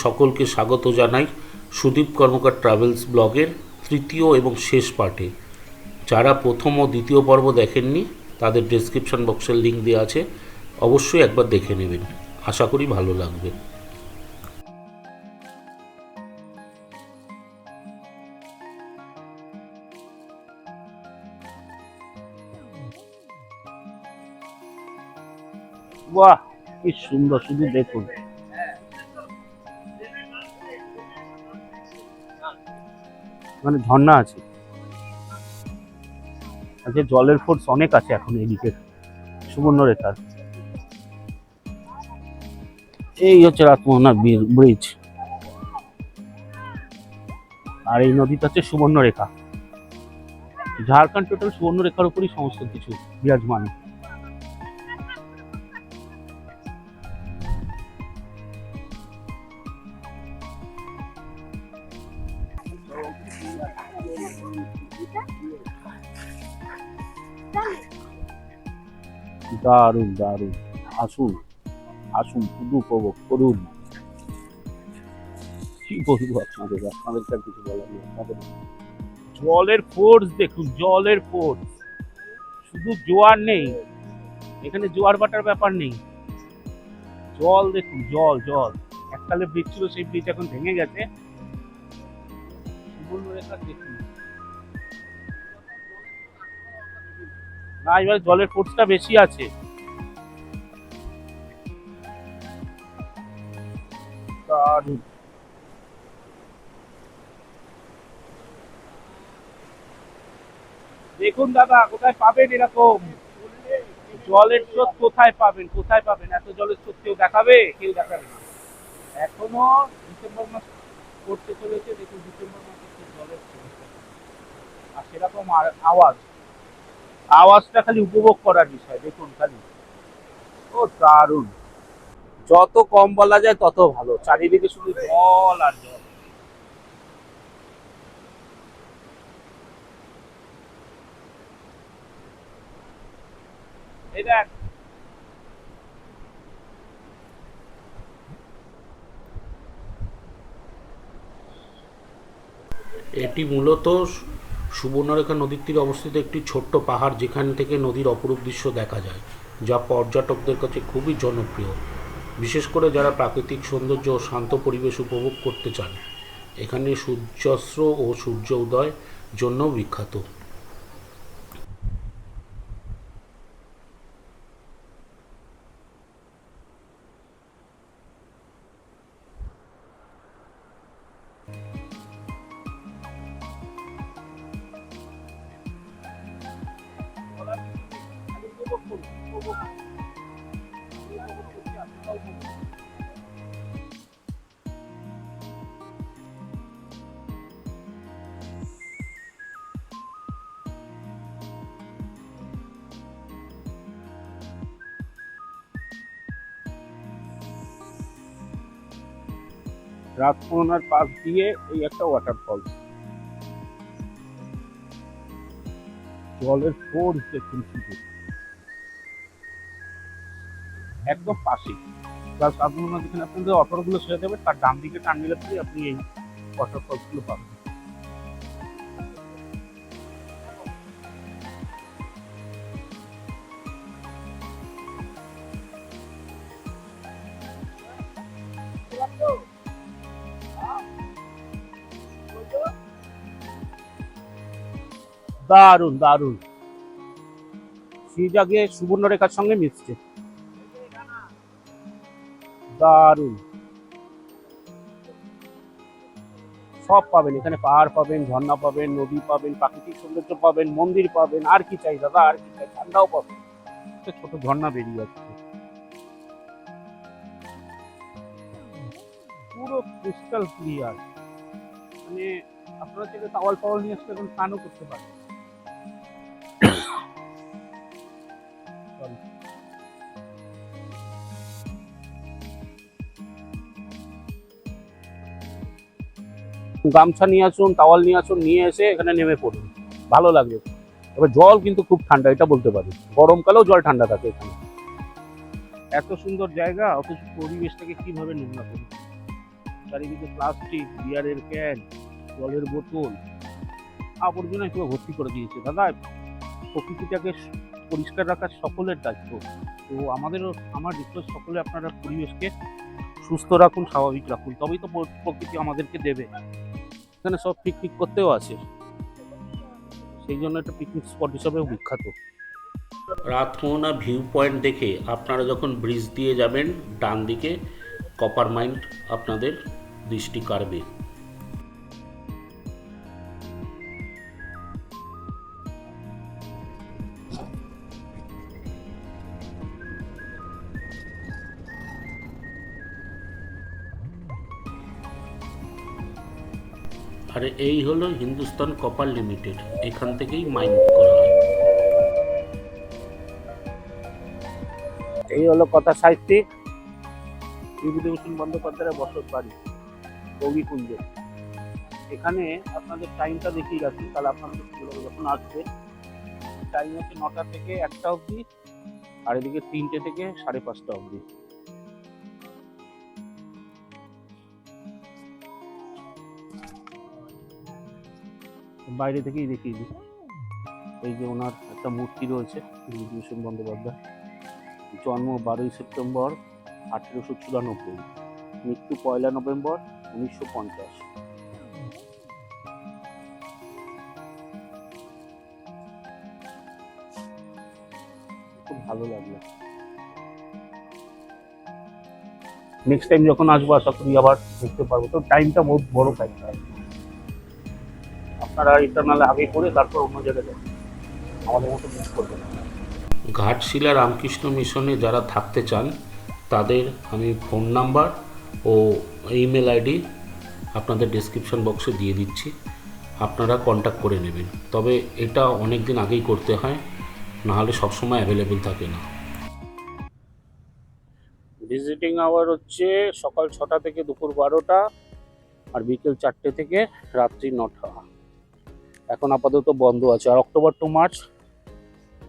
সকলকে স্বাগত জানাই সুদীপ কর্মকার ট্রাভেলস ব্লগের তৃতীয় এবং শেষ পার্টে। যারা প্রথম ও দ্বিতীয় পর্ব দেখেননি তাদের ডেসক্রিপশন বক্সের লিঙ্ক দেওয়া আছে, অবশ্যই একবার দেখে নেবেন, আশা করি ভালো লাগবে। বাহ, কি সুন্দর! শুধু দেখুন, মানে ঝর্ণা আছে, আজকে জলের ফোর্স অনেক আছে এখন এদিকে সুবর্ণরেখার। এই হচ্ছে রাতমোহনা ব্রিজ, আর এই নদীটা হচ্ছে সুবর্ণরেখা। ঝাড়খণ্ড টোটাল সুবর্ণরেখার উপরই সমস্ত কিছু বিরাজমান। দারুণ দারুণ, আসুন আসুন, শুধু উপভোগ করুন। কি বলবো আপনাদের, আপনাদেরকে আর কিছু বলার নেই। আপনাদের জলের ফোর্স দেখুন, জলের ফোর্স, শুধু জোয়ার নেই এখানে, জোয়ার ভাটার ব্যাপার নেই, জল দেখুন, জল জল। এককালে ব্রিজ ছিল, সেই ব্রিজ এখন ভেঙে গেছে। সুবর্ণরেখা দেখুন না, এবার জলের ফোর্সটা বেশি আছে। দারুণ। দেখুন দাদা, কোথায় পাবেন এরকম জলের স্রোত? কোথায় পাবেন, কোথায় পাবেন এত জলের স্রোত? কেউ দেখাবে? কেউ দেখাবে না। এখনো ডিসেম্বর মাস পড়তে চলেছে, দেখুন ডিসেম্বর মাসে কি জলের স্রোত, আর সেরকম আওয়াজ, আওয়াজটা খালি উপভোগ করার বিষয়। দেখুন খালি, ও দারুণ! যত কম বলা যায় তত ভালো, চারিদিকে শুধু জল আর জল। এই দেখ, এটি মূলত সুবর্ণরেখা নদীর তীরে অবস্থিত একটি ছোট্ট পাহাড়, যেখান থেকে নদীর অপরূপ দৃশ্য দেখা যায়, যা পর্যটকদের কাছে খুবই জনপ্রিয়, বিশেষ করে যারা প্রাকৃতিক সৌন্দর্য ও শান্ত পরিবেশ উপভোগ করতে চান। এখানে সূর্যাস্ত ও সূর্য উদয় জন্য বিখ্যাত। উপভোগ করুন, উপভোগ করুন। রাতমোহনার পাশ দিয়ে এই একটা ওয়াটারফল, জলের ফোর্স দেখুন শুধু, একদম পাশে। প্লাস রাতমোহনা যেখানে আপনাদের অটোগুলো ছেড়ে দেবে, তার ডান দিকে টান দিলে পরে আপনি এই ওয়াটারফলস গুলো পাবেন। দারুণ দারুণ, সেই জায়গায় সুবর্ণরেখার সঙ্গে মিশছে, দারুণ। সব পাবেন এখানে, পাহাড় পাবেন, ঝর্ণা পাবেন, নদী পাবেন, প্রাকৃতিক সৌন্দর্য পাবেন, মন্দির পাবেন, আর কি চাই দাদা, আর কি চাই? ঠান্ডাও পাবেন, একটা ছোট ঝর্ণা বেরিয়ে যাচ্ছে, পুরো ক্রিস্টাল ক্লিয়ার। মানে আপনারা চাইলে টাওয়াল ফাওয়াল নিয়ে আসলে এখন স্নানও করতে পারেন। গামছা নিয়ে আসুন, টাওয়াল নিয়ে আসুন, নিয়ে এসে এখানে নেমে পড়ুন, ভালো লাগবে। তবে জল কিন্তু খুব ঠান্ডা, এটা বলতে পারি, গরমকালেও জল ঠান্ডা থাকে এখানে। এত সুন্দর জায়গা অথচ পরিবেশটাকে কিভাবে নোংরা করি। চারিদিকে প্লাস্টিক, বিয়ারের ক্যান, জলের বোতল, আবর্জনায় পুরো ভর্তি করে দিয়েছে। দাদা, প্রকৃতিটাকে পরিষ্কার রাখা সকলের দায়িত্ব। তো আমার রিকোয়েস্ট, সকলে আপনারা পরিবেশকে সুস্থ রাখুন, স্বাভাবিক রাখুন, তবেই তো প্রকৃতি আমাদেরকে দেবে। এখানে সব পিকনিক করতেও আছে, সেই জন্য একটা পিকনিক স্পট হিসাবেও বিখ্যাত। রাতমোহনা ভিউ পয়েন্ট দেখে আপনারা যখন ব্রিজ দিয়ে যাবেন ডান দিকে কপার মাইন্ড আপনাদের দৃষ্টি কাড়বে। আর এই হলো হিন্দুস্তান কপার লিমিটেড, এখান থেকেই মাইন করা হয়। এই হলো কথা সাহিত্যিক বিভূতিভূষণ বন্দ্যোপাধ্যায়ের বসত বাড়ি গৌরীকুঞ্জে। এখানে আপনাদের টাইমটা দেখিয়ে রাখি, তাহলে আপনাদের যখন আসবে টাইম হচ্ছে 9টা থেকে 1টা অবধি, আর এদিকে 3টে থেকে 5:30 অবধি। বাইরে থেকেই দেখিয়ে দিই। এই যে ওনার একটা মূর্তি রয়েছে বিভূতিভূষণ বন্দ্যোপাধ্যায়, জন্ম 12ই সেপ্টেম্বর 1894, মৃত্যু 1 নভেম্বর 1950। খুব ভালো লাগলো। নেক্সট টাইম যখন আসবো আশা করি আবার দেখতে পারবো। তো টাইমটা বহুত বড় টাইম, আপনারা এটা নাহলে আগে করে তারপর অন্য জায়গায় যাবেন, আমাদের মতো মিস করবেন। ঘাটশিলা রামকৃষ্ণ মিশনে যারা থাকতে চান তাদের আমি ফোন নাম্বার ও ইমেল আইডি আপনাদের ডেসক্রিপশন বক্সে দিয়ে দিচ্ছি, আপনারা কন্ট্যাক্ট করে নেবেন। তবে এটা অনেক দিন আগেই করতে হয়, নাহলে সবসময় অ্যাভেলেবেল থাকে না। ভিজিটিং আওয়ার হচ্ছে সকাল 6টা থেকে দুপুর 12টা, আর বিকেল 4টে থেকে রাত্রি 9টা। এখন আপাতত বন্ধ আছে। আর অক্টোবর টু মার্চ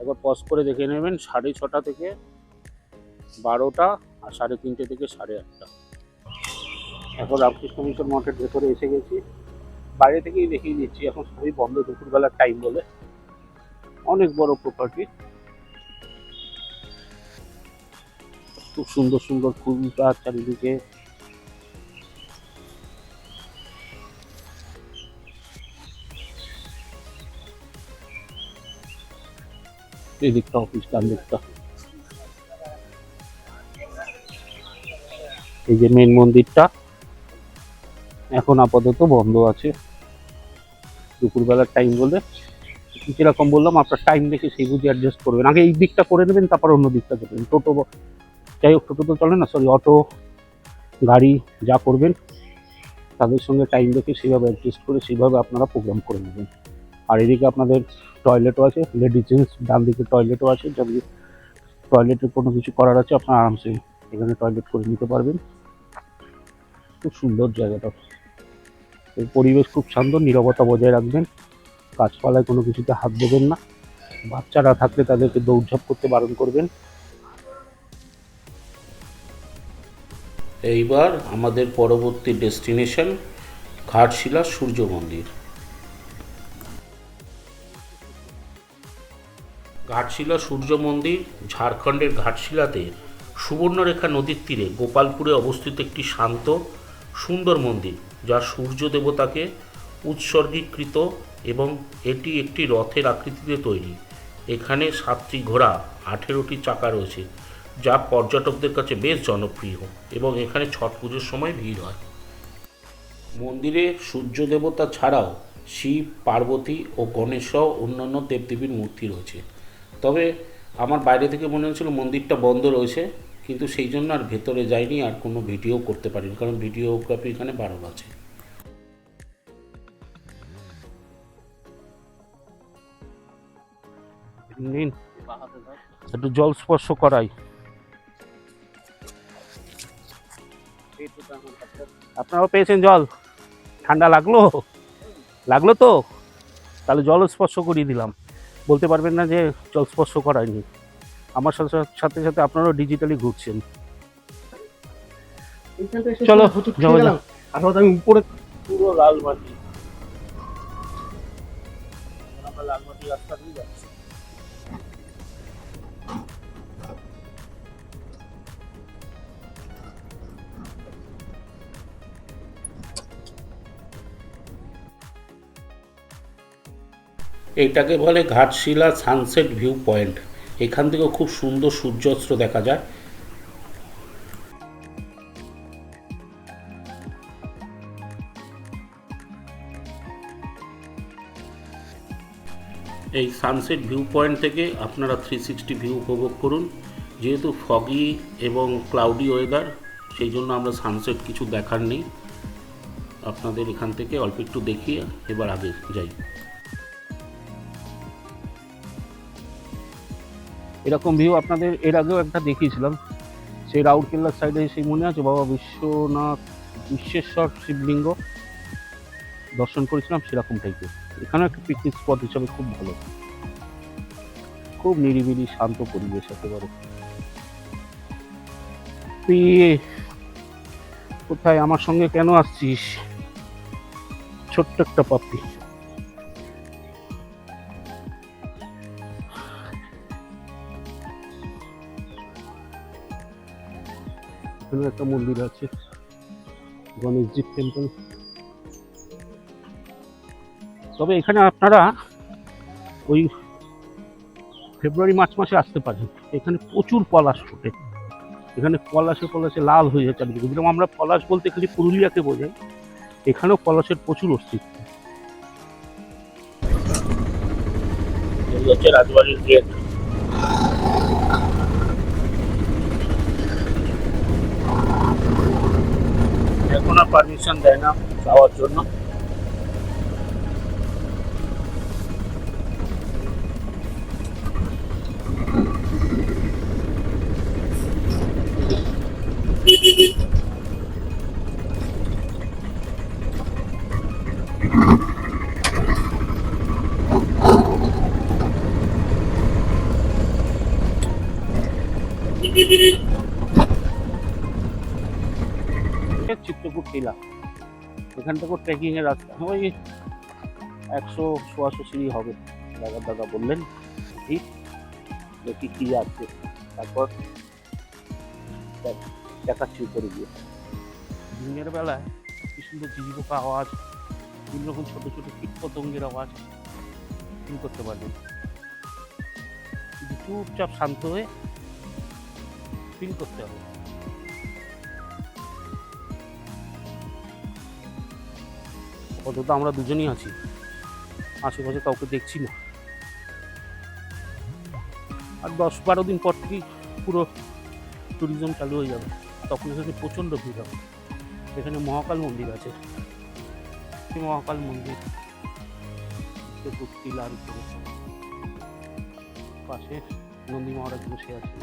একবার পজ করে দেখে নেবেন, 6:30 থেকে 12টা, আর 3:30 থেকে 8:30। এখন রামকৃষ্ণ মিশন মঠের ভেতরে এসে গেছি, বাইরে থেকেই দেখিয়ে দিচ্ছি। এখন সবই বন্ধ দুপুরবেলার টাইম বলে। অনেক বড় প্রপার্টি, খুব সুন্দর সুন্দর ফুল গাছ চারিদিকে। এই দিকটা অফিস, ডান দিকটা এই যে মেন মন্দিরটা এখন আপাতত বন্ধ আছে দুপুরবেলার টাইম বলে। যেরকম বললাম, আপনার টাইম দেখে সেই বুঝে অ্যাডজাস্ট করবেন। আগে এই দিকটা করে নেবেন, তারপর অন্য দিকটা করবেন। টোটো, যাই হোক, টোটো তো চলে না, সরি, অটো, গাড়ি যা করবেন তাদের সঙ্গে টাইম দেখে সেইভাবে অ্যাডজাস্ট করে সেইভাবে আপনারা প্রোগ্রাম করে নেবেন। আর এদিকে আপনাদের টয়লেটও আছে, লেডিস জেন্টস, ডান দিকে টয়লেটও আছে। যদি টয়লেটে কোনো কিছু করার আছে আপনারা আরামসে এখানে টয়লেট করে নিতে পারবেন। খুব সুন্দর জায়গাটা, এর পরিবেশ খুব শান্ত, নীরবতা বজায় রাখবেন, গাছপালায় কোনো কিছুতে হাত দেবেন না, বাচ্চারা থাকলে তাদেরকে দৌড়ঝাঁপ করতে বারণ করবেন। এইবার আমাদের পরবর্তী ডেস্টিনেশন ঘাটশিলা সূর্য মন্দির। ঘাটশিলা সূর্য মন্দির ঝাড়খণ্ডের ঘাটশিলাতে সুবর্ণরেখা নদীর তীরে গোপালপুরে অবস্থিত একটি শান্ত সুন্দর মন্দির, যা সূর্য দেবতাকে উৎসর্গীকৃত, এবং এটি একটি রথের আকৃতিতে তৈরি। এখানে 7টি ঘোড়া, 18টি চাকা রয়েছে, যা পর্যটকদের কাছে বেশ জনপ্রিয়, এবং এখানে ছট পুজোর সময় ভিড় হয়। মন্দিরে সূর্য দেবতা ছাড়াও শিব, পার্বতী ও গণেশ সহ অন্যান্য দেবদেবীর মূর্তি রয়েছে। তবে আমার বাইরে থেকে মনে হচ্ছিল মন্দিরটা বন্ধ রয়েছে, কিন্তু সেই জন্য আর ভেতরে যাইনি, আর কোনো ভিডিও করতে পারিনি, কারণ ভিডিওগ্রাফি এখানে বারণ আছে। নিন, একটু জল স্পর্শ করাই। আপনারাও পেয়েছেন জল? ঠান্ডা লাগলো তো? তাহলে জল স্পর্শ করিয়ে দিলাম। বলতে পারবেন না যে জল স্পর্শ করায়নি। আমার সাথে সাথে সাথে আপনারাও ডিজিটালি ঘুরছেন। চলো যাওয়া যাক। আসলে আমি উপরে পুরো লাল মাটি, আমরা লাল মাটি রাস্তা দিয়ে যাচ্ছি। এইটাকে বলে ঘাটশিলা সানসেট ভিউ পয়েন্ট। এখান থেকেও খুব সুন্দর সূর্যাস্ত দেখা যায়। এই সানসেট ভিউ পয়েন্ট থেকে আপনারা 360 ভিউ উপভোগ করুন। যেহেতু ফগি এবং ক্লাউডি ওয়েদার, সেই জন্য আমরা সানসেট কিছু দেখার নেই। আপনাদের এখান থেকে অল্প একটু দেখিয়ে এবার আগে যাই। এরকম ভিউ আপনাদের এর আগেও একটা দেখিয়েছিলাম, সেই রাউরকেল্লার সাইডে, সেই মনে আছে বাবা বিশ্বেশ্বর শিবলিঙ্গ দর্শন করেছিলাম, সেরকম টাইপের। এখানেও একটা পিকনিক স্পট হিসাবে খুব ভালো, খুব নিরিবিলি শান্ত পরিবেশ একেবারে। তুই কোথায়, আমার সঙ্গে কেন আসছিস? ছোট্ট একটা পাপ্পি। এখানে একটা মন্দির আছে, গণেশজি টেম্পল। তবে এখানে আপনারা ওই ফেব্রুয়ারি মার্চ মাসে আসতে পারেন। এখানে প্রচুর পলাশ ফোটে, এখানে পলাশে পলাশে লাল হয়ে যায় চারিদিকে। যেরকম আমরা পলাশ বলতে খালি পুরুলিয়াকে বোঝাই, এখানেও পলাশের প্রচুর অস্তিত্ব। এই হচ্ছে রাজবাড়ির গেট। এখন আর পারমিশন দেয় না যাওয়ার জন্য। চিত্রকূট টিলা, এখান থেকে ট্রেকিং এর রাস্তা ওই 100-150 সিঁড়ি হবে, দাদা বললেন। ঠিক দেখি কি আছে, তারপর দেখাচ্ছি উপরে গিয়ে। দিনের বেলায় কি সুন্দর ঝিঝি পোকা আওয়াজ, বিভিন্ন রকম ছোট ছোট কীট পতঙ্গের আওয়াজ ফিল করতে পারবেন। চুপচাপ শান্ত হয়ে ফিল করতে হবে। অন্তত আমরা দুজনই আছি, আশেপাশে কাউকে দেখছি না। আর 10-12 দিন পর থেকেই পুরো ট্যুরিজম চালু হয়ে যাবে, তখন এখানে প্রচণ্ড ভিড় হবে। এখানে মহাকাল মন্দির আছে, সেই মহাকাল মন্দির টিলার উপরে, পাশে নন্দী মহারাজ বসে আছে।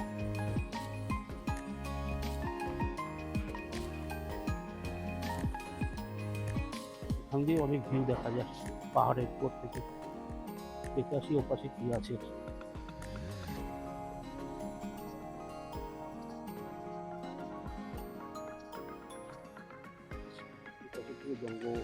এখান দিয়ে অনেক ভিউ দেখা যায় পাহাড়ের উপর থেকে। দেখে আসি ওপাশে কি আছে। জঙ্গল,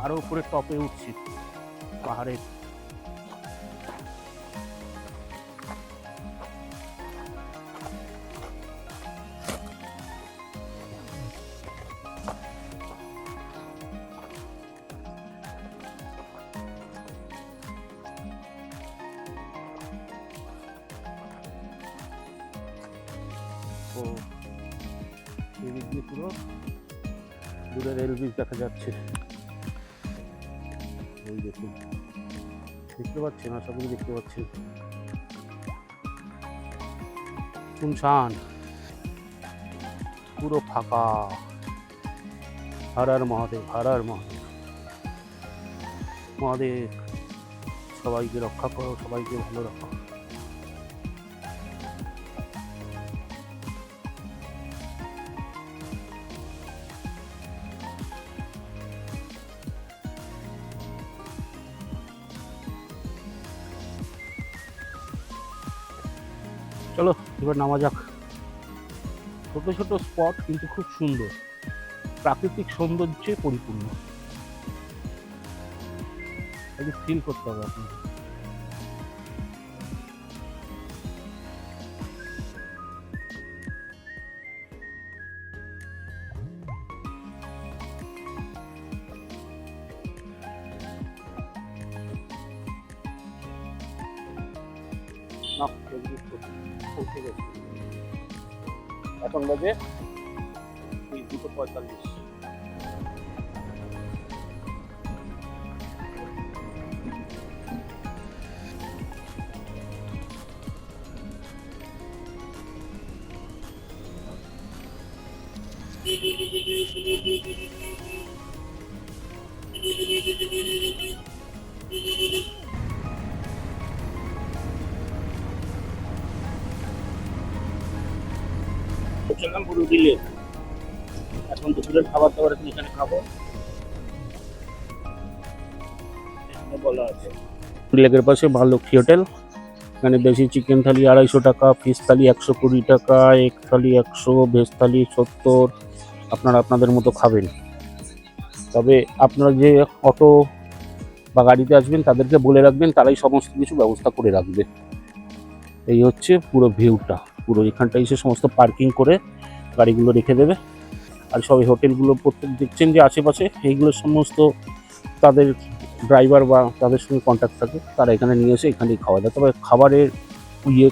আরো উপরে টপে উঠছি পাহাড়ের। ও এদিক দিয়ে পুরো দূরে রেল ব্রিজ দেখা যাচ্ছে। ওই দেখুন, দেখতে পাচ্ছেন, আশা করি দেখতে পাচ্ছেন। শুনশান, পুরো ফাঁকা। হর হর মহাদেব, হর হর মহাদেব। মহাদেব সবাইকে রক্ষা করো, সবাইকে ভালো রাখো। চলো এবার নামা যাক। ছোট ছোট স্পট কিন্তু খুব সুন্দর, প্রাকৃতিক সৌন্দর্যে পরিপূর্ণ। ফিল করতে হবে আপনাকে। এখন বাজে 2:45। চললাম পুরো দিলে। এখন দুপুরের খাবার দাবার এখানে খাবো, বলা আছে। লেকের পাশে মা লক্ষ্মী হোটেল। এখানে দেশি চিকেন থালি 250 টাকা, ফিশ থালি 120 টাকা, এগ থালি 100, ভেজ থালি 70। আপনারা আপনাদের মতো খাবেন। তবে আপনারা যে অটো বা গাড়িতে আসবেন তাদেরকে বলে রাখবেন, তারাই সমস্ত কিছু ব্যবস্থা করে রাখবে। এই হচ্ছে পুরো ভিউটা। পুরো এখানটা এসে সমস্ত পার্কিং করে গাড়িগুলো রেখে দেবে। আর সব হোটেলগুলো প্রত্যেক দেখছেন যে আশেপাশে, এইগুলো সমস্ত তাদের ড্রাইভার বা তাদের সঙ্গে কন্ট্যাক্ট থাকে, তারা এখানে নিয়ে এসে এখানেই খাওয়া দাওয়া। তবে খাবারের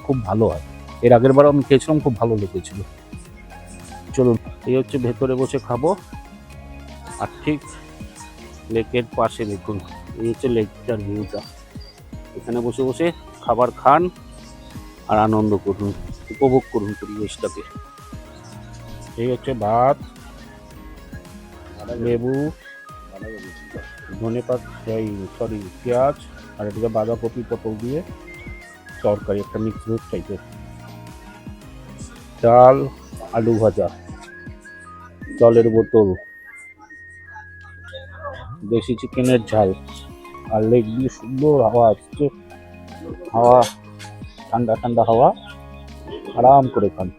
খুব ভালো হয়। এর আগের বারও আমি খেয়েছিলাম, খুব ভালো লেগেছিল। চলুন, এই হচ্ছে ভেতরে বসে খাবো। আর ঠিক লেকের পাশে দেখুন, এই হচ্ছে লেকটার ভিউটা। এখানে বসে বসে খাবার খান আর আনন্দ করুন, উপভোগ করুন পরিবেশটাকে। এই হচ্ছে ভাত, লেবু, ধনে পাতা, পেঁয়াজ, আর এদিকে বাঁধাকপি পটল দিয়ে তরকারি, একটা মিক্স ভেজ টাইপের, ডাল, আলু ভাজা, জলের বোতল, দেশি চিকেনের ঝাল, আর লেগ দিয়ে সুন্দর হাওয়া আসছে। হাওয়া ঠান্ডা ঠান্ডা হাওয়া, আরাম করে খান।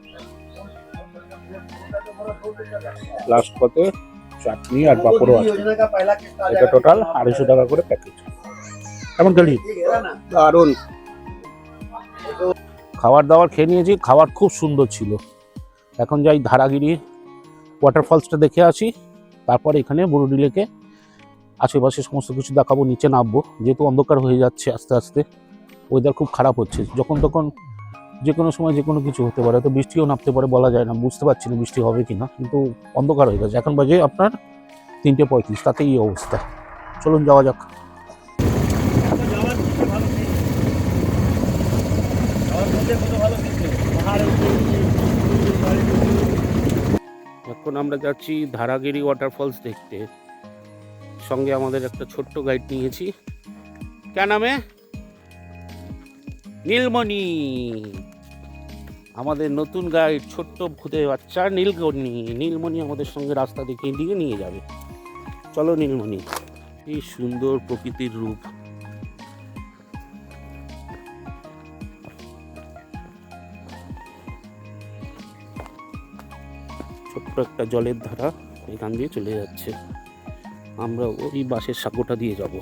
লাস্ট পথে চাটনি আর পাঁপড়ও আছে। এটা টোটাল 250 টাকা করে প্যাকেজ। কেমন খেলি? দারুণ। খাবার দাবার খেয়ে নিয়েছি, খাবার খুব সুন্দর ছিল। এখন যাই ধারাগিরি ওয়াটারফলসটা দেখে আসি, তারপর এখানে বুরুডি লেকে আশেপাশে সমস্ত কিছু দেখাবো। নিচে নামবো, যেহেতু অন্ধকার হয়ে যাচ্ছে আস্তে আস্তে, ওয়েদার খুব খারাপ হচ্ছে। যখন তখন যে কোনো সময় যে কোনো কিছু হতে পারে, তো বৃষ্টিও নামতে পারে, বলা যায় না। বুঝতে পারছি না বৃষ্টি হবে কি না, কিন্তু অন্ধকার হয়ে গেছে। এখন বাজে আপনার 3:35, তাতেই এই অবস্থা। চলুন যাওয়া যাক। এখন আমরা যাচ্ছি ধারাগিরি ওয়াটারফলস দেখতে। সঙ্গে আমাদের একটা ছোট্ট গাইড নিয়েছি। কে নামে? নীলমণি। আমাদের নতুন গাইড, ছোট্ট ভূতের বাচ্চা নীলমণি। নীলমণি আমাদের সঙ্গে রাস্তা দেখিয়ে দিয়ে নিয়ে যাবে। চলো নীলমণি। কি সুন্দর প্রকৃতির রূপ। ছোট্ট একটা জলের ধারা এখান দিয়ে চলে যাচ্ছে। আমরা ওই বাঁশের সাঁকোটা দিয়ে যাব।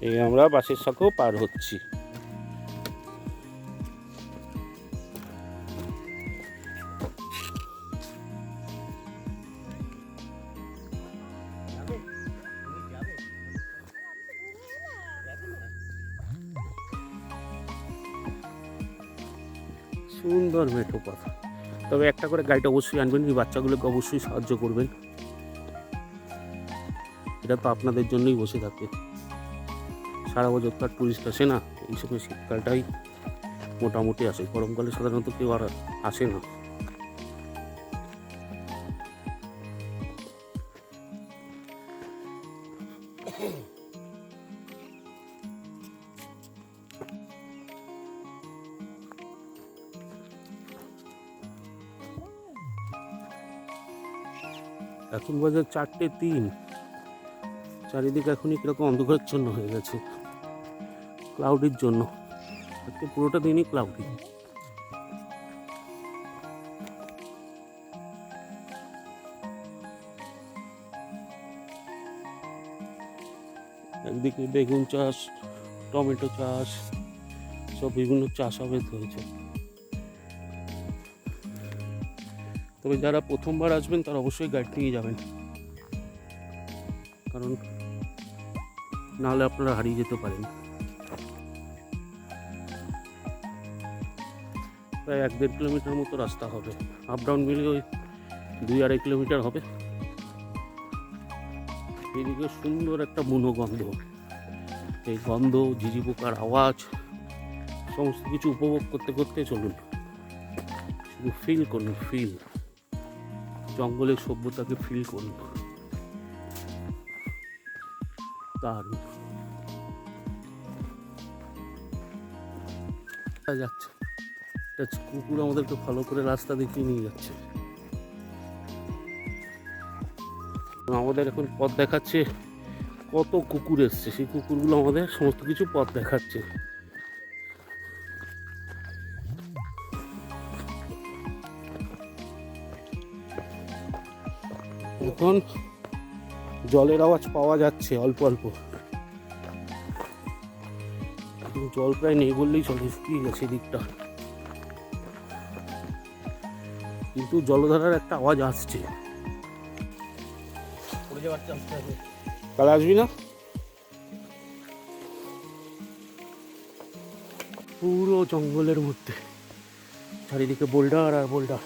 এই আমরা বাঁশের সাঁকো পার হচ্ছি। সুন্দর মেঠো পথ। তবে একটা করে গাইড অবশ্যই আনবেন, এই বাচ্চাগুলোকে অবশ্যই সাহায্য করবেন। এটা তো আপনাদের জন্যই বসে থাকে। সারা বছর তো আর টুরিস্ট আসে না, এই সময় শীতকালটাই মোটামুটি আসে। গরমকালে সাধারণত কেউ আর আসে না। এখন বাজে 4:03। চারিদিকে এখনই কিরকম অন্ধকারাচ্ছন্ন হয়ে গেছে ক্লাউডির জন্য। আজকে পুরোটা দিনই ক্লাউডি। একদিকে বেগুন চাষ, টমেটো চাষ, সব বিভিন্ন চাষাবাদ হয়েছে। তবে যারা প্রথমবার আসবেন তারা অবশ্যই গাইড নিয়ে যাবেন, কারণ নাহলে আপনারা হারিয়ে যেতে পারেন। প্রায় 1-1.5 কিলোমিটার মতো রাস্তা হবে, আপ ডাউন মিলে ওই 2-2.5 কিলোমিটার হবে। এদিকে সুন্দর একটা বুনো গন্ধ, এই গন্ধ, ঝিঝি পোকার আওয়াজ, সমস্ত কিছু উপভোগ করতে করতে চলুন। শুধু ফিল করুন, ফিল, জঙ্গলের সভ্যতাকে ফিল করুন। দারুণ যাচ্ছে, কুকুর আমাদেরকে ভালো করে রাস্তা দেখিয়ে নিয়ে যাচ্ছে। আমাদের এখন পথ দেখাচ্ছে, কত কুকুর এসছে, সেই কুকুরগুলো আমাদের সমস্ত কিছু পথ দেখাচ্ছে। এখন জলের আওয়াজ পাওয়া যাচ্ছে অল্প অল্প, জল প্রায় নেই বললেই চলে, শুকিয়ে গেছে দিকটা, কিন্তু জলধারার একটা আওয়াজ আসছে। কাল আসবি না? পুরো জঙ্গলের মধ্যে চারিদিকে বোল্ডার আর বোল্ডার।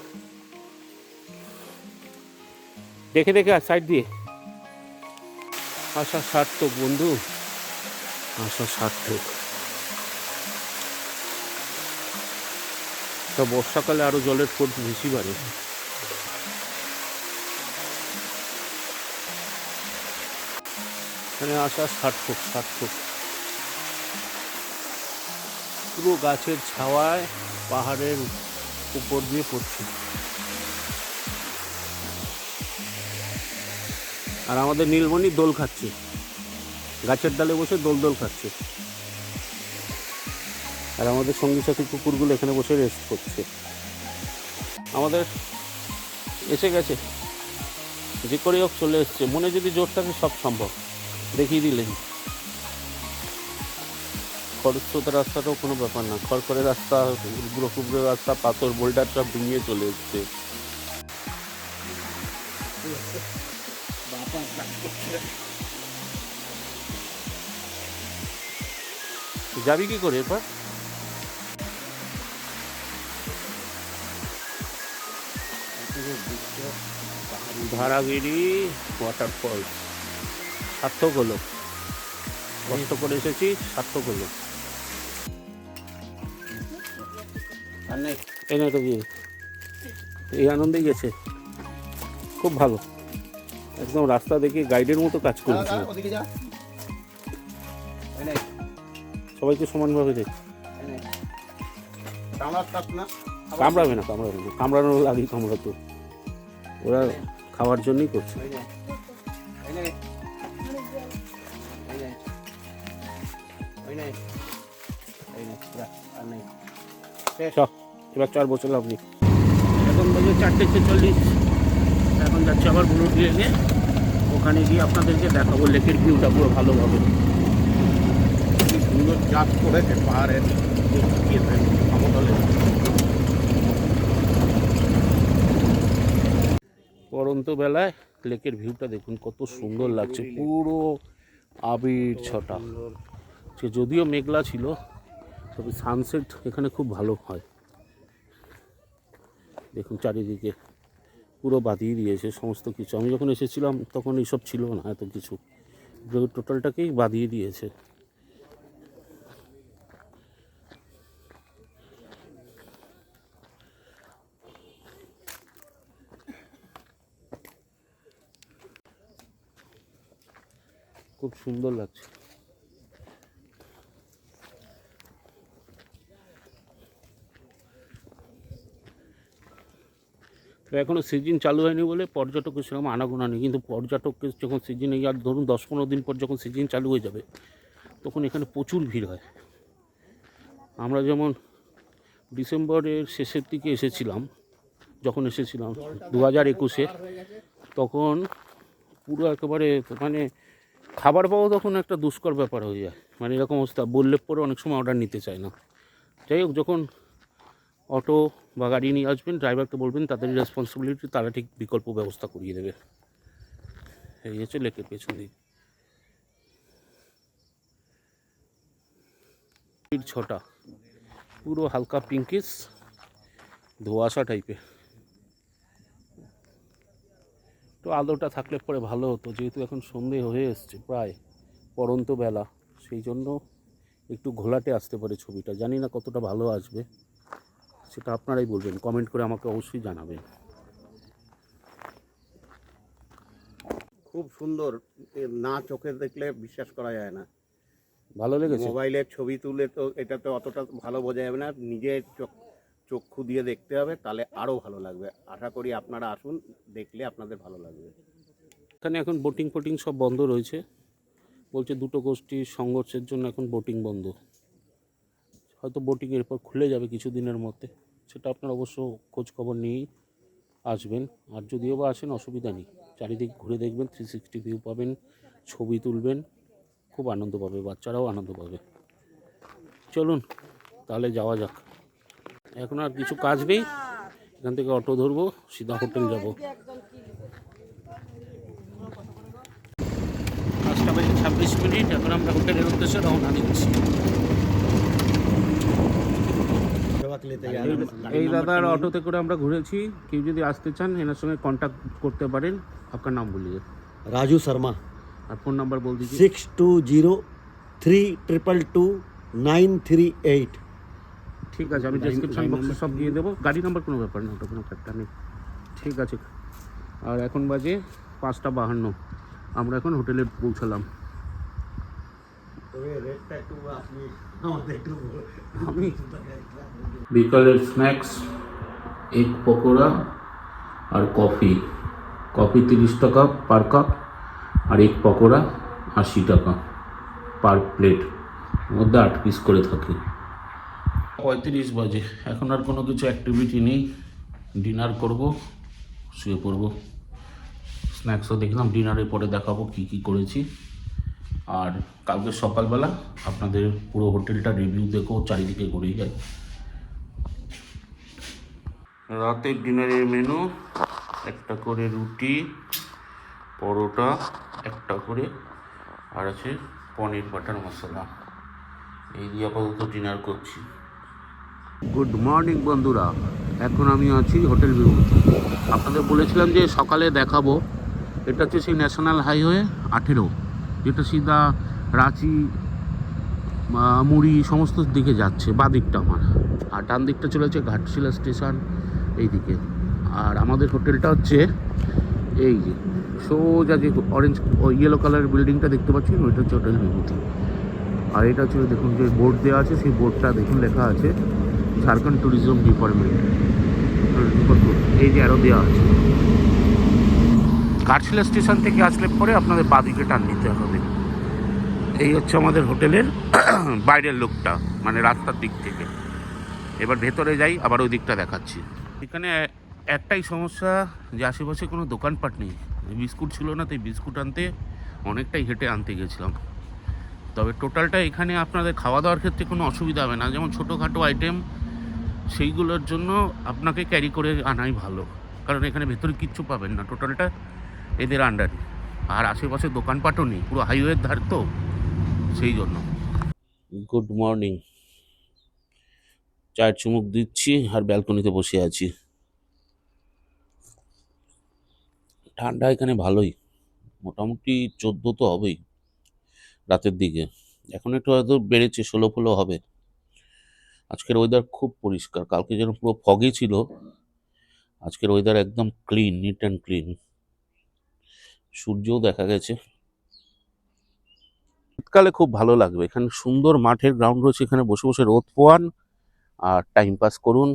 দেখে দেখে আর সাইড দিয়ে আসা সার্থক বন্ধু, আসা সার্থক। তা বর্ষাকালে আরো জলের ফোর্স বেশি বাড়ে। এখানে আসা সার্থক, সার্থক। পুরো গাছের ছাওয়ায় পাহাড়ের উপর দিয়ে পড়ছে, আর আমাদের নীলমণি দোল খাচ্ছে, গাছের ডালে বসে দোল দোল খাচ্ছে, আর আমাদের সঙ্গী সাথী কুকুরগুলো এখানে বসে রেস্ট করছে। আমাদের এসে গেছে, যে করে হোক চলে এসছে। মনে যদি জোর থাকে সব সম্ভব, দেখিয়ে দিলেন। খরস্রোতা রাস্তাটাও কোনো ব্যাপার না, খড়খড়ে রাস্তা, উগ্র কুবড়ো রাস্তা, পাথর বোল্ডার সব ডিঙিয়ে চলে এসছে। যাবি কি করে এরপর? ধারাগিরি ওয়াটারফল সার্থক হলো, কষ্ট করে এসেছি, সার্থক হলো। এনে তো গিয়ে এই আনন্দেই গেছে, খুব ভালো, একদম রাস্তা দেখে গাইডের মতো কাজ করেছে। সবাইকে সমানভাবে দেখ, কামড়াবে না, কামড়াবে না, কামড়ানোর আগেই কামড়াতো, ওরা খাওয়ার জন্যই করছে। এবার 4 বছর আপনি এখন বাজে 4:46। এখন যাচ্ছে আবার ব্লু লেকে, ওখানে গিয়ে আপনাদেরকে দেখাবো লেকের ভিউটা পুরো ভালোভাবে। কি সুন্দর চাষ করেছে পাহাড়ের সমতলে। পরন্ত বেলায় লেকের ভিউটা দেখুন কত সুন্দর লাগছে, পুরো আবির ছটা। সে যদিও মেঘলা ছিল, তবে সানসেট এখানে খুব ভালো হয়। দেখুন চারিদিকে পুরো বাদিয়ে দিয়েছে সমস্ত কিছু। আমি যখন এসেছিলাম তখন এইসব ছিল না, এত কিছু, টোটালটাকেই বাদিয়ে দিয়েছে। খুব সুন্দর লাগছে। তো এখনও সিজন চালু হয়নি বলে পর্যটকের সেরকম আনাগোনা নেই, কিন্তু পর্যটকের যখন সিজন এই আর ধরুন 10-15 দিন পর যখন সিজন চালু হয়ে যাবে তখন এখানে প্রচুর ভিড় হয়। আমরা যেমন ডিসেম্বরের শেষের দিকে এসেছিলাম, যখন এসেছিলাম 2021-এ, তখন পুরো একেবারে মানে খাবার পাওয়া তখন একটা দুষ্কর ব্যাপার হয়ে যায়, মানে এরকম অবস্থা। বললে পরে অনেক সময় অর্ডার নিতে চায় না। যাই হোক, যখন অটো বা গাড়ি নিয়ে আসবেন ড্রাইভারকে বলবেন তাদের রেসপন্সিবিলিটি, তারা ঠিক বিকল্প ব্যবস্থা করিয়ে দেবে। এই হচ্ছে লেকের পেছন দিক ছটা, পুরো হালকা পিঙ্কিশ ধোঁয়াশা টাইপের। তো আলোটা থাকলে পরে ভালো হতো, যেহেতু এখন সন্ধে হয়ে এসছে প্রায় পড়ন্ত বেলা, সেই জন্য একটু ঘোলাটে আসতে পারে ছবিটা। জানি না কতটা ভালো আসবে, সেটা আপনারাই বলবেন, কমেন্ট করে আমাকে অবশ্যই জানাবেন। খুব সুন্দর, না চোখে দেখলে বিশ্বাস করা যায় না। ভালো লেগেছে? মোবাইলের ছবি তুলে তো এটা তো অতটা ভালো বোঝা যাবে না, নিজের চক্ষু দিয়ে দেখতে হবে, তাহলে আরও ভালো লাগবে। আশা করি আপনারা আসুন, দেখলে আপনাদের ভালো লাগবে। এখানে এখন বোটিং ফোটিং সব বন্ধ রয়েছে, বলছে দুটো গোষ্ঠীর সংঘর্ষের জন্য এখন বোটিং বন্ধ। হয়তো বোটিং এরপর খুলে যাবে কিছুদিনের মধ্যে, সেটা আপনারা অবশ্য খোঁজ খবর নিয়েই আসবেন। আর যদিও বা আসেন অসুবিধা নেই, চারিদিক ঘুরে দেখবেন, 360 ভিউ পাবেন, ছবি তুলবেন, খুব আনন্দ পাবে, বাচ্চারাও আনন্দ পাবে। চলুন তাহলে যাওয়া যাক। এখন আর কিছু কাজ নেই, এখান থেকে অটো ধরবো, সিধা হোটেল যাব। 5:26, এখন আমরা হোটেলের উদ্দেশ্যে রওনা দিচ্ছি। এই দাদার অটোতে করে আমরা ঘুরেছি। কেউ যদি আসতে চান এনার সঙ্গে কন্ট্যাক্ট করতে পারেন। আপনার নাম বলিए। राजू शर्मा। আর ফোন নাম্বার বল दीजिए। 6203329938। ঠিক আছে, আমি ডেসক্রিপশন বক্সে সব দিয়ে দেবো। গাড়ি নাম্বার কোনো ব্যাপার না, ওটা কোনো ফ্যাক্টর নেই। ঠিক আছে। আর এখন বাজে 5:52, আমরা এখন হোটেলে পৌঁছালাম। আমি বিকালের স্ন্যাক্স, এগ পকোড়া আর কফি। কফি 30 টাকা পার কাপ, আর এগ পকোড়া 80 টাকা পার প্লেট, মধ্যে 8 পিস করে থাকে। 35 বাজে, এখন আর কোনো কিছু অ্যাক্টিভিটি নেই, ডিনার করব, শুয়ে পড়ব। স্ন্যাক্সও দেখলাম, ডিনারের পরে দেখাবো কি কি করেছি। আর কালকে সকালবেলা আপনাদের পুরো হোটেলটা রিভিউ দেখো, চারিদিকে ঘুরেই যাই। রাতের ডিনারের মেনু, একটা করে রুটি, পরোটা একটা করে, আর আছে পনির বাটার মশলা। এই দিয়ে আপাতত ডিনার করছি। গুড মর্নিং বন্ধুরা, এখন আমি আছি হোটেল বিভূতি। আপনাদের বলেছিলাম যে সকালে দেখাবো, এটা হচ্ছে সেই ন্যাশনাল হাইওয়ে 18, যেটা সিধা রাঁচি, মুড়ি সমস্ত দিকে যাচ্ছে, বাঁ দিকটা আমার। আর ডান দিকটা চলেছে ঘাটশিলা স্টেশন এই দিকে। আর আমাদের হোটেলটা হচ্ছে এই যে সোজা যে অরেঞ্জ ইয়েলো কালারের বিল্ডিংটা দেখতে পাচ্ছেন, ওইটা হচ্ছে হোটেল বিভূতি। আর এটা হচ্ছে দেখুন যে বোর্ড দেওয়া আছে, সেই বোর্ডটা দেখুন লেখা আছে ঝাড়খণ্ড ট্যুরিজম ডিপার্টমেন্ট। এই যে আরও দেওয়া আছে। ঘাটশিলা স্টেশন থেকে আসলে পরে আপনাদের বাঁদিকে টান নিতে হবে। এই হচ্ছে আমাদের হোটেলের বাইরের লোকটা, মানে রাস্তার দিক থেকে। এবার ভেতরে যাই, আবার ওই দিকটা দেখাচ্ছি। এখানে একটাই সমস্যা যে আশেপাশে কোনো দোকানপাট নেই। বিস্কুট ছিল না, তাই বিস্কুট আনতে অনেকটাই হেঁটে আনতে গেছিলাম। তবে টোটালটা এখানে আপনাদের খাওয়া দাওয়ার ক্ষেত্রে কোনো অসুবিধা হবে না। যেমন ছোটোখাটো আইটেম, সেইগুলোর জন্য আপনাকে ক্যারি করে আনাই ভালো, কারণ এখানে ভেতরে কিচ্ছু পাবেন না, টোটালটা এদের আন্ডারে। আর আশেপাশে দোকানপাটও নেই, পুরো হাইওয়ের ধার তো, সেই জন্য। গুড মর্নিং, চায়ের চুমুক দিচ্ছি আর ব্যালকনিতে বসে আছি। ঠান্ডা এখানে ভালোই, মোটামুটি 14 তো হবেই রাতের দিকে। এখন একটু হয়তো বেড়েছে, 16-15 হবে। আজকের ওয়েদার খুব পরিষ্কার, কালকে যেন পুরো ফগি ছিল, আজকের ওয়েদার একদম ক্লিন, নিট অ্যান্ড ক্লিন। সূর্যও দেখা গেছে। শীতকালে খুব ভালো লাগবে, এখানে সুন্দর মাঠের গ্রাউন্ড রয়েছে, এখানে বসে বসে রোদ পোয়ান আর টাইম পাস করুন,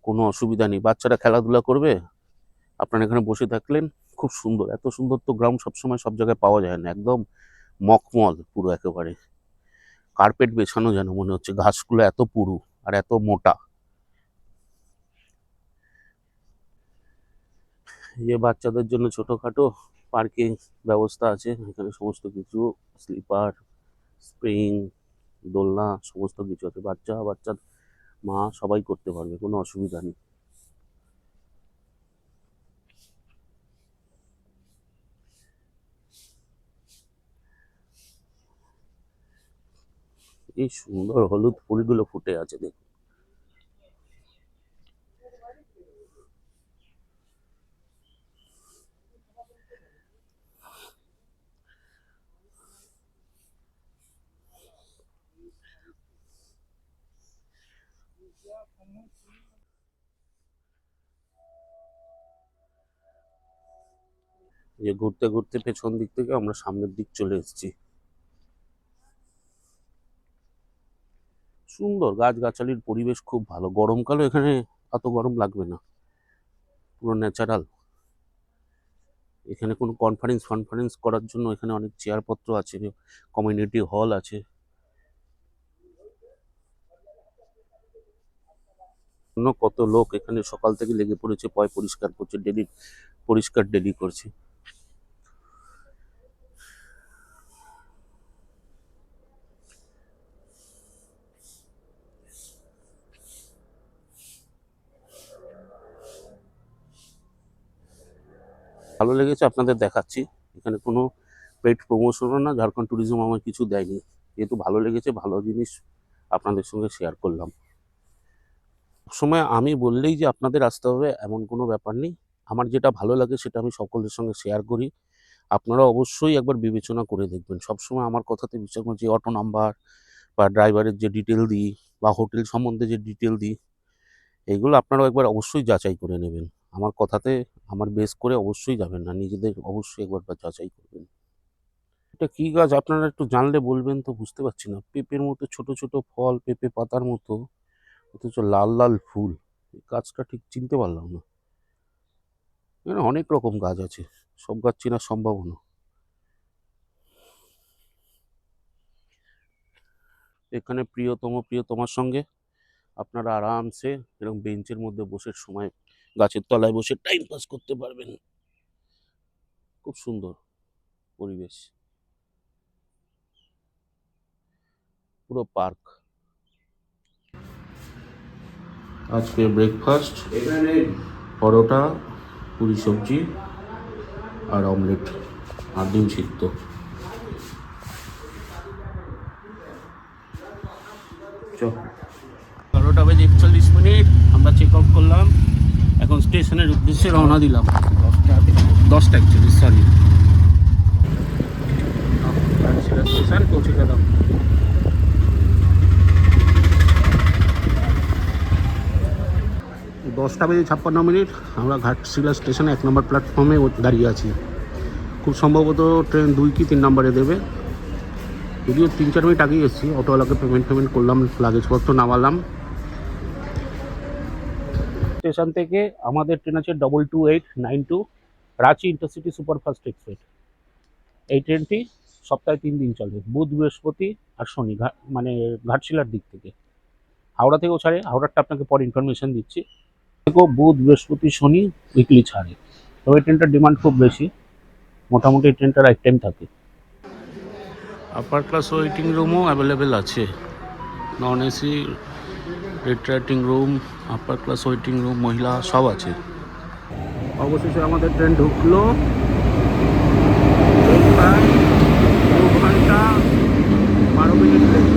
কোনো অসুবিধা নেই, বাচ্চারা খেলাধুলা করবে, আপনারা এখানে বসে থাকলেন। খুব সুন্দর, এত সুন্দর তো গ্রাউন্ড সবসময় সব জায়গায় পাওয়া যায় না। একদম মখমল পুরো, একেবারে কার্পেট বেছানো যেন মনে হচ্ছে, ঘাসগুলো এত পুরু আর এত মোটা। যে বাচ্চাদের জন্য ছোটখাটো পার্কিং ব্যবস্থা আছে এখানে, সমস্ত কিছু, স্লিপার, স্প্রিং, দোলনা, সমস্ত কিছু আছে। বাচ্চার মা সবাই করতে পারবে, কোনো অসুবিধা নেই। এই সুন্দর হলুদ ফুলগুলো ফুটে আছে দেখুন। যে ঘুরতে ঘুরতে পেছন দিক থেকে আমরা সামনের দিক চলে এসেছি। সুন্দর গাছগাছালির পরিবেশ, খুব ভালো। গরমকালে এখানে এত গরম লাগবে না, পুরো ন্যাচারাল। এখানে কোনো কনফারেন্স করার জন্য এখানে অনেক চেয়ারপত্র আছে, কমিউনিটি হল আছে। কত লোক এখানে সকাল থেকে লেগে পড়েছে, পয় পরিষ্কার করছে, ডেলি করছে। ভালো লেগেছে, আপনাদের দেখাচ্ছি। এখানে কোনো পেইড প্রমোশনও না, ঝাড়খণ্ড ট্যুরিজম আমার কিছু দেয়নি। যেহেতু ভালো লেগেছে, ভালো জিনিস আপনাদের সঙ্গে শেয়ার করলাম। সময় আমি বললেই যে আপনাদের আসতে হবে এমন কোনো ব্যাপার নেই। আমার যেটা ভালো লাগে সেটা আমি সকলের সঙ্গে শেয়ার করি। আপনারা অবশ্যই একবার বিবেচনা করে দেখবেন। সবসময় আমার কথাতে বিশ্বাস করুন, যে অটো নাম্বার বা ড্রাইভারের যে ডিটেল দিই বা হোটেল সম্বন্ধে যে ডিটেল দিই, এইগুলো আপনারাও একবার অবশ্যই যাচাই করে নেবেন। আমার কথাতে আমার বেস করে অবশ্যই যাবেন না, নিজেদের অবশ্যই একবার যাচাই করবেন। এটা কী গাছ আপনারা একটু জানলে বলবেন তো, বুঝতে পারছি না। পেঁপের মতো ছোট ছোট ফল, পেঁপে পাতার মতো, অথচ লাল লাল ফুল। এই গাছটা ঠিক চিনতে পারলাম না। এখানে অনেক রকম গাছ আছে, সব গাছ চেনা সম্ভব না। এখানে প্রিয়তমার সঙ্গে আপনারা আরামসে এরকম বেঞ্চের মধ্যে বসে সময়, গাছের তলায় বসে টাইম পাস করতে পারবেন। খুব সুন্দর পরিবেশ, পুরো পার্ক। আজকে ব্রেকফাস্ট এখানে পরোটা, পুরি সবজি আর অমলেট আর ডিম সিদ্ধ। চল, 12:41 আমরা চেক আউট করলাম। এখন স্টেশনের উদ্দেশ্যে রওনা দিলাম। 10টা অ্যাকচুয়ালি, সরি। স্টেশন পৌঁছে গেলাম। 10:56 আমরা ঘাটশিলা স্টেশনে 1 নম্বর প্ল্যাটফর্মে দাঁড়িয়ে আছি। খুব সম্ভবত ট্রেন 2 কি 3 নম্বরে দেবে। যদিও 3-4 মিনিট আগেই এসেছি, অটোওয়ালাকে পেমেন্ট করলাম, লাগেজপত্র নামালাম। স্টেশন থেকে আমাদের ট্রেন আছে 22892 রাঁচি ইন্টারসিটি সুপারফাস্ট এক্সপ্রেস। এই ট্রেনটি সপ্তাহে 3 দিন চলে, বুধ, বৃহস্পতি আর শনি, মানে ঘাটশিলার দিক থেকে। হাওড়া থেকেও ছাড়ে, হাওড়ারটা আপনাকে পর ইনফরমেশন দিচ্ছি। বুধ, বৃহস্পতি, শনি উইকলি ছাড়ে। তো এই ট্রেনটার ডিমান্ড খুব বেশি, মোটামুটি এই ট্রেনটা রাইট টাইম থাকে। আপার ক্লাস ওয়েটিং রুমও অ্যাভেলেবেল আছে, non AC retiring room, upper class waiting room, মহিলা সব আছে। অবশেষে আমাদের ট্রেন ঢুকলো। প্রায় 2 ঘন্টা 12 minute late.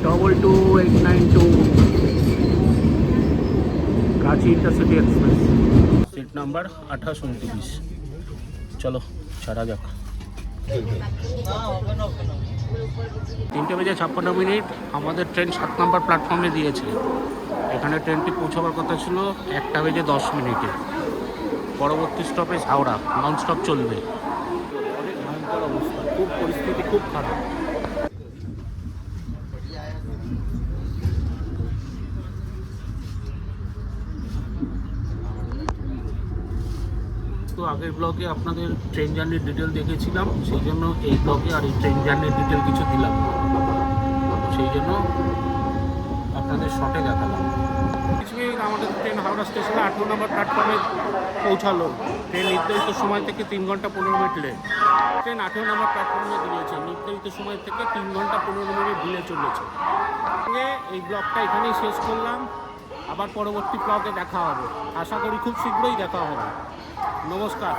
Double 2892 Ranchi intercity express, seat number 2829। চলো ছাড়া যাক। 3:56 আমাদের ট্রেন 7 নম্বর প্ল্যাটফর্মে দিয়েছে। এখানে ট্রেনটি পৌঁছাবার কথা ছিল 1:10 পরবর্তী স্টপেজ হাওড়া, নন স্টপ চলবে। অনেক ভয়ঙ্কর অবস্থা, খুব পরিস্থিতি খুব খারাপ। তো আগের ব্লগে আপনাদের ট্রেন জার্নির ডিটেল দেখেছিলাম, সেই জন্য এই ব্লগে আর এই ট্রেন জার্নির ডিটেল কিছু দিলাম না। সেই জন্য আপনাদের শর্টে দেখালাম। আমাদের ট্রেন হাওড়া স্টেশনে 18 নম্বর প্ল্যাটফর্মে পৌঁছালো। ট্রেন নির্ধারিত সময় থেকে 3 ঘন্টা 15 মিনিট লেট। ট্রেন 18 নম্বর প্ল্যাটফর্মে বেরিয়েছে, নির্ধারিত সময় থেকে 3 ঘন্টা 15 মিনিট ডিলে চলেছে। এই ব্লগটা এখানেই শেষ করলাম, আবার পরবর্তী ব্লগে দেখা হবে, আশা করি খুব শীঘ্রই দেখা হবে। নমস্কার।